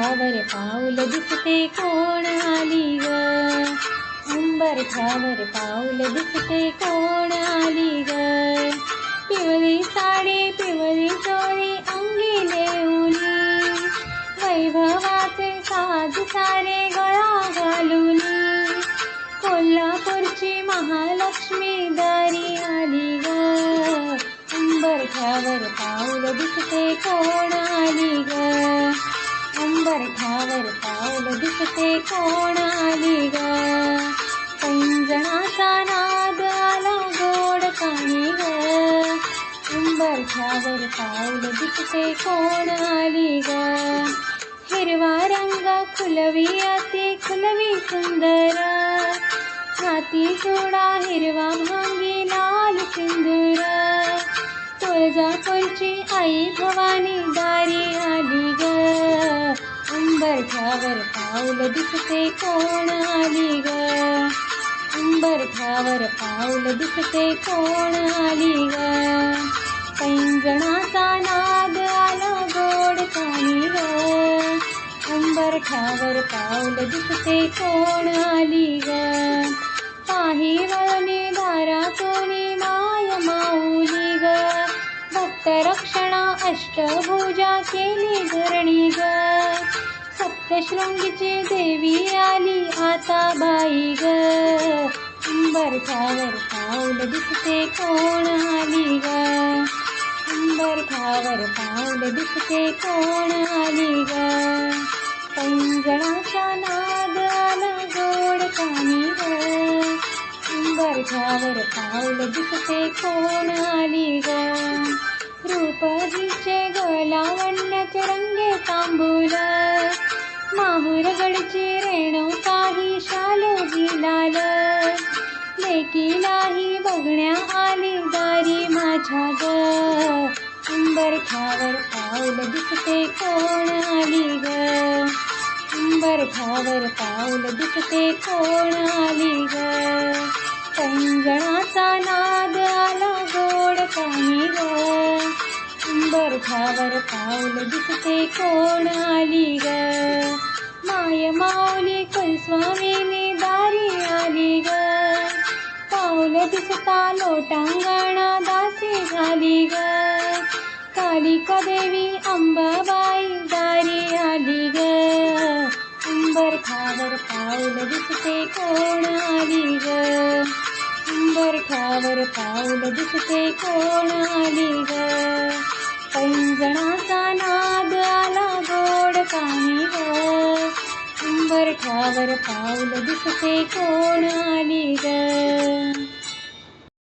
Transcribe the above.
उंबरठ्यावर पाऊल दिसते कोण आली ग. उंबरठ्यावर पाऊल दिसते कोण आली ग. पिवळी साडी पिवळी चोळी अंगी लेऊनी, वैभवाचे साज सारे गळा घालूनी, कोल्हापूरची महालक्ष्मी दारी आली ग. उंबरठ्यावर पाऊल दिसते कोण आली ग. उंबरठ्यावर पाऊल दिसते कोण आली ग. पैंजणाचा नाद आला गोड कानी ग. उंबरठ्यावर पाऊल दिसते कोण आली ग. हिरवा रंग खुलवी अति खुलवी सुंदर, हाती चुडा हिरवा भांगी लाल सिंदूर, तुळजापूरची आई भवानी दारी आली ग. उंबरठ्यावर पाऊल दिसते कोण आली ग. उंबरठ्यावर पाऊल दिसते कोण आली ग. पैंजणाचा नाद आला गोड कानी ग. उंबरठ्यावर पाऊल दिसते कोण आली ग. पाही वळणी दारातूनी माय माऊली ग. भक्त रक्षणा अष्टभुजा केली धरणी ग. सप्तशृंगीची देवी आली आता बाई ग. उंबरठ्यावर पाऊल दिसते कोण आली ग. उंबरठ्यावर पाऊल दिसते कोण आली ग. पैंजणाचा नाद आला गोड कानी ग. उंबरठ्यावर पाऊल दिसते कोण आली ग. रूप हिचे गलावण्याचे रंगे तांबूल, माहुरगडची रेणुकाही शालोजी लाल, लेकीलाही बघण्या आली दारी माझ्या ग. उंबरठ्यावर पाऊल दिसते कोण आली ग. उंबरठ्यावर पाऊल दिसते कोण आली ग. पैंजणाचा नाद आला गोड कानी ग. उंबरठ्यावर पाऊल दिसते कोण आली ग. माय माऊली कुलस्वामिनी दारी आली ग. पाऊल दिसता लोटांगणा दासी झाली ग. कालिका देवी अंबाबाई दारी आली ग. उंबरठ्यावर पाऊल दिसते कोण आली ग. उंबरठ्यावर पाऊल दिसते कोण आली ग. पैंजणाचा नाद आला गोड कानी ग. उंबरठ्यावर पाऊल दिसते कोण आली ग.